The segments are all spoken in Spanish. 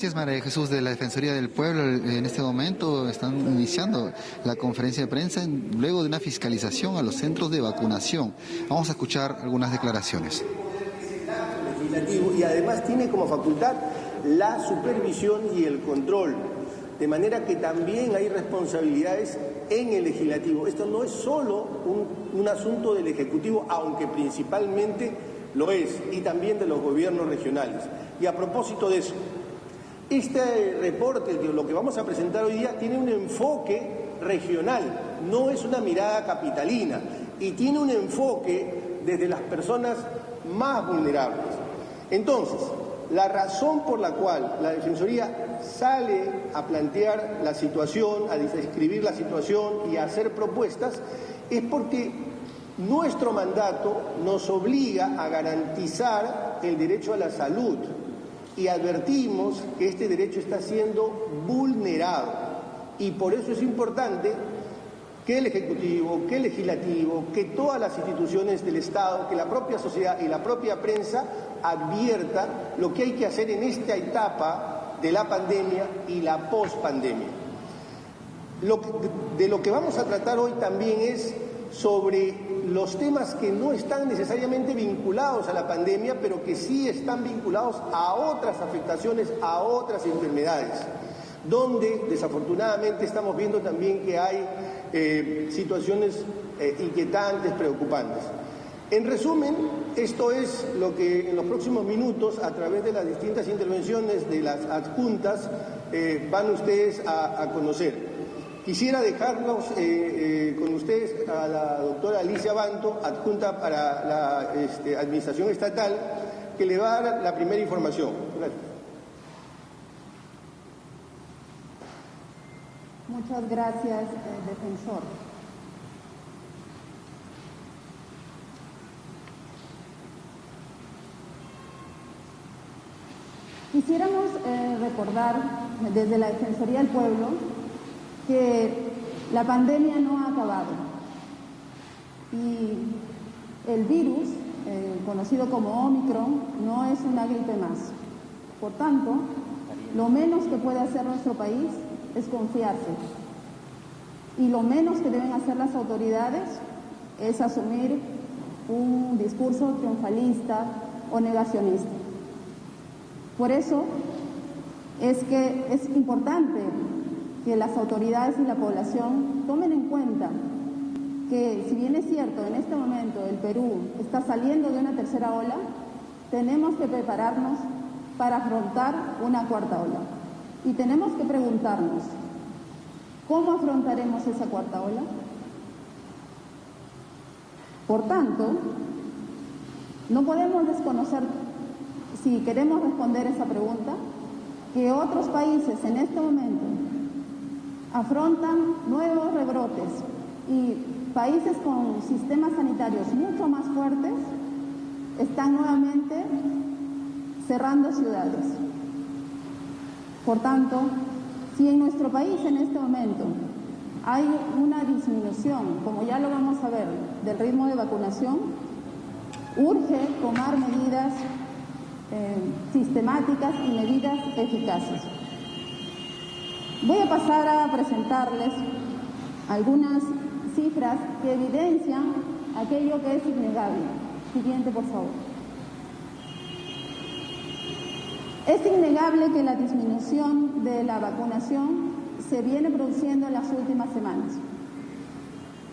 Gracias, María Jesús, de la Defensoría del Pueblo. En este momento están iniciando la conferencia de prensa luego de una fiscalización a los centros de vacunación. Vamos a escuchar algunas declaraciones. Legislativo y además tiene como facultad la supervisión y el control, de manera que también hay responsabilidades en el legislativo. Esto no es solo un asunto del Ejecutivo, aunque principalmente lo es, y también de los gobiernos regionales. Y a propósito de eso, este reporte, lo que vamos a presentar hoy día, tiene un enfoque regional, no es una mirada capitalina, y tiene un enfoque desde las personas más vulnerables. Entonces, la razón por la cual la Defensoría sale a plantear la situación, a describir la situación y a hacer propuestas, es porque nuestro mandato nos obliga a garantizar el derecho a la salud. Y advertimos que este derecho está siendo vulnerado y por eso es importante que el Ejecutivo, que el Legislativo, que todas las instituciones del Estado, que la propia sociedad y la propia prensa advierta lo que hay que hacer en esta etapa de la pandemia y la pospandemia. De lo que vamos a tratar hoy también es sobre los temas que no están necesariamente vinculados a la pandemia, pero que sí están vinculados a otras afectaciones, a otras enfermedades, donde desafortunadamente estamos viendo también que hay situaciones inquietantes, preocupantes. En resumen, esto es lo que en los próximos minutos, a través de las distintas intervenciones de las adjuntas, van ustedes a conocer. Quisiera dejarnos con ustedes a la doctora Alicia Banto, adjunta para la Administración Estatal, que le va a dar la primera información. Gracias. Muchas gracias, defensor. Quisiéramos recordar desde la Defensoría del Pueblo que la pandemia no ha acabado y el virus, conocido como Omicron, no es una gripe más. Por tanto, lo menos que puede hacer nuestro país es confiarse y lo menos que deben hacer las autoridades es asumir un discurso triunfalista o negacionista. Por eso es que es importante que las autoridades y la población tomen en cuenta que, si bien es cierto, en este momento el Perú está saliendo de una tercera ola, tenemos que prepararnos para afrontar una cuarta ola. Y tenemos que preguntarnos, ¿cómo afrontaremos esa cuarta ola? Por tanto, no podemos desconocer, si queremos responder esa pregunta, que otros países en este momento afrontan nuevos rebrotes y países con sistemas sanitarios mucho más fuertes están nuevamente cerrando ciudades. Por tanto, si en nuestro país en este momento hay una disminución, como ya lo vamos a ver, del ritmo de vacunación, urge tomar medidas sistemáticas y medidas eficaces. Voy a pasar a presentarles algunas cifras que evidencian aquello que es innegable. Siguiente, por favor. Es innegable que la disminución de la vacunación se viene produciendo en las últimas semanas.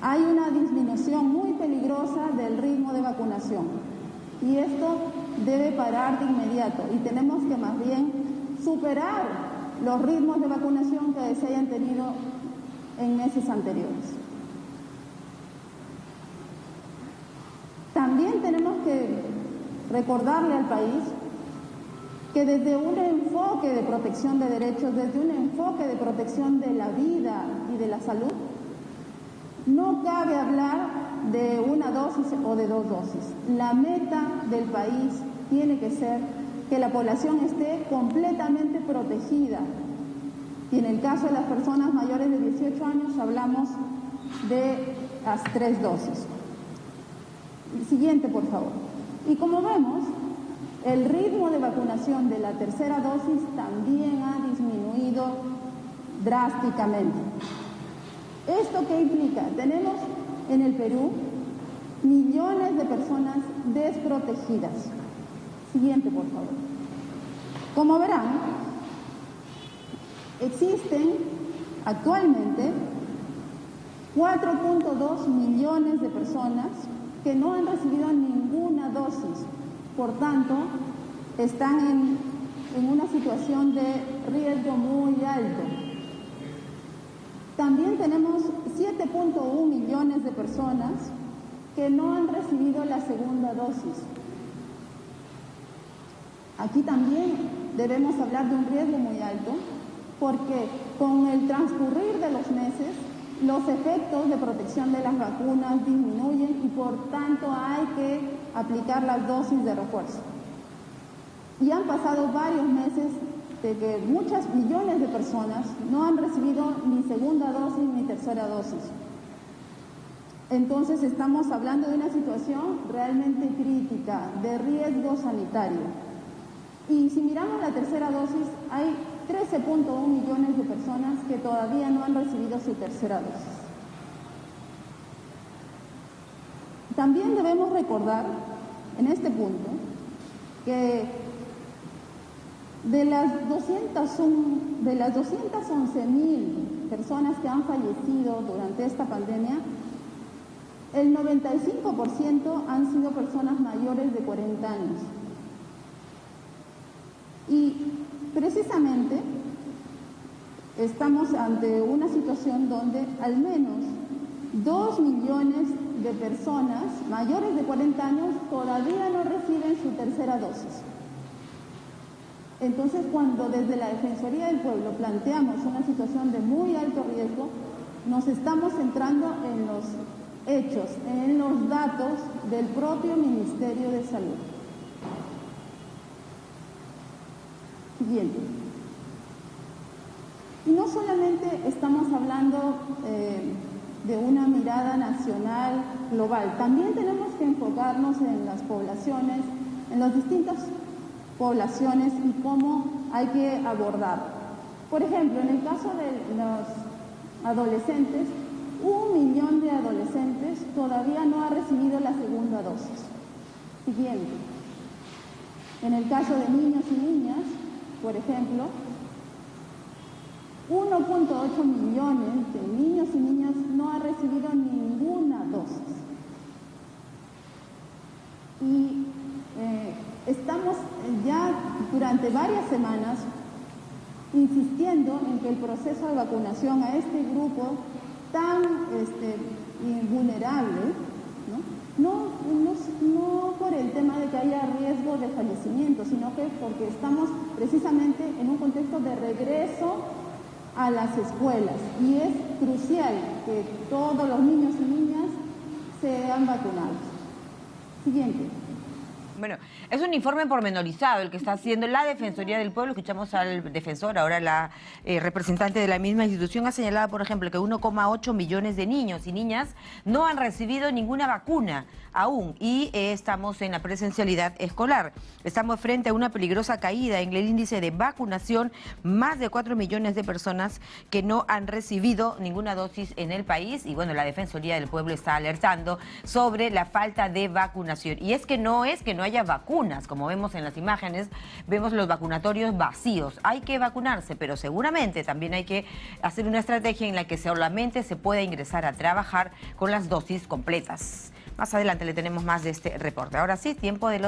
Hay una disminución muy peligrosa del ritmo de vacunación y esto debe parar de inmediato y tenemos que más bien superar los ritmos de vacunación que se hayan tenido en meses anteriores. También tenemos que recordarle al país que desde un enfoque de protección de derechos, desde un enfoque de protección de la vida y de la salud, no cabe hablar de una dosis o de dos dosis. La meta del país tiene que ser que la población esté completamente protegida. Y en el caso de las personas mayores de 18 años hablamos de las 3 dosis. Siguiente, por favor. Y como vemos, El ritmo de vacunación de la tercera dosis también ha disminuido drásticamente. ¿Esto qué implica? Tenemos en el Perú millones de personas desprotegidas. Siguiente, por favor. Como verán, existen actualmente 4.2 millones de personas que no han recibido ninguna dosis. Por tanto, están en una situación de riesgo muy alto. También tenemos 7.1 millones de personas que no han recibido la segunda dosis. Aquí también debemos hablar de un riesgo muy alto, porque con el transcurrir de los meses, los efectos de protección de las vacunas disminuyen y por tanto hay que aplicar las dosis de refuerzo. Y han pasado varios meses de que muchas millones de personas no han recibido ni segunda dosis ni tercera dosis. Entonces estamos hablando de una situación realmente crítica, de riesgo sanitario. Y si miramos la tercera dosis, hay 13.1 millones de personas que todavía no han recibido su tercera dosis. También debemos recordar, en este punto, que de las 211.000 personas que han fallecido durante esta pandemia, el 95% han sido personas mayores de 40 años. Y precisamente estamos ante una situación donde al menos 2 millones de personas mayores de 40 años todavía no reciben su tercera dosis. Entonces, cuando desde la Defensoría del Pueblo planteamos una situación de muy alto riesgo, nos estamos centrando en los hechos, en los datos del propio Ministerio de Salud. Siguiente. Y no solamente estamos hablando de una mirada nacional, global, también tenemos que enfocarnos en las poblaciones, en las distintas poblaciones y cómo hay que abordar. Por ejemplo, en el caso de los adolescentes, 1 millón de adolescentes todavía no ha recibido la segunda dosis. Siguiente. En el caso de niños y niñas, por ejemplo, 1.8 millones de niños y niñas no han recibido ninguna dosis. Y estamos ya durante varias semanas insistiendo en que el proceso de vacunación a este grupo tan vulnerable, no por el tema de que haya riesgo de fallecimiento, sino que porque estamos precisamente en un contexto de regreso a las escuelas y es crucial que todos los niños y niñas sean vacunados. Siguiente. Bueno, es un informe pormenorizado el que está haciendo la Defensoría del Pueblo. Escuchamos al defensor, ahora la representante de la misma institución ha señalado, por ejemplo, que 1,8 millones de niños y niñas no han recibido ninguna vacuna aún y estamos en la presencialidad escolar. Estamos frente a una peligrosa caída en el índice de vacunación, más de 4 millones de personas que no han recibido ninguna dosis en el país y bueno, la Defensoría del Pueblo está alertando sobre la falta de vacunación. Y es que no haya vacunas, como vemos en las imágenes, vemos los vacunatorios vacíos. Hay que vacunarse, pero seguramente también hay que hacer una estrategia en la que solamente se pueda ingresar a trabajar con las dosis completas. Más adelante le tenemos más de este reporte. Ahora sí, tiempo de los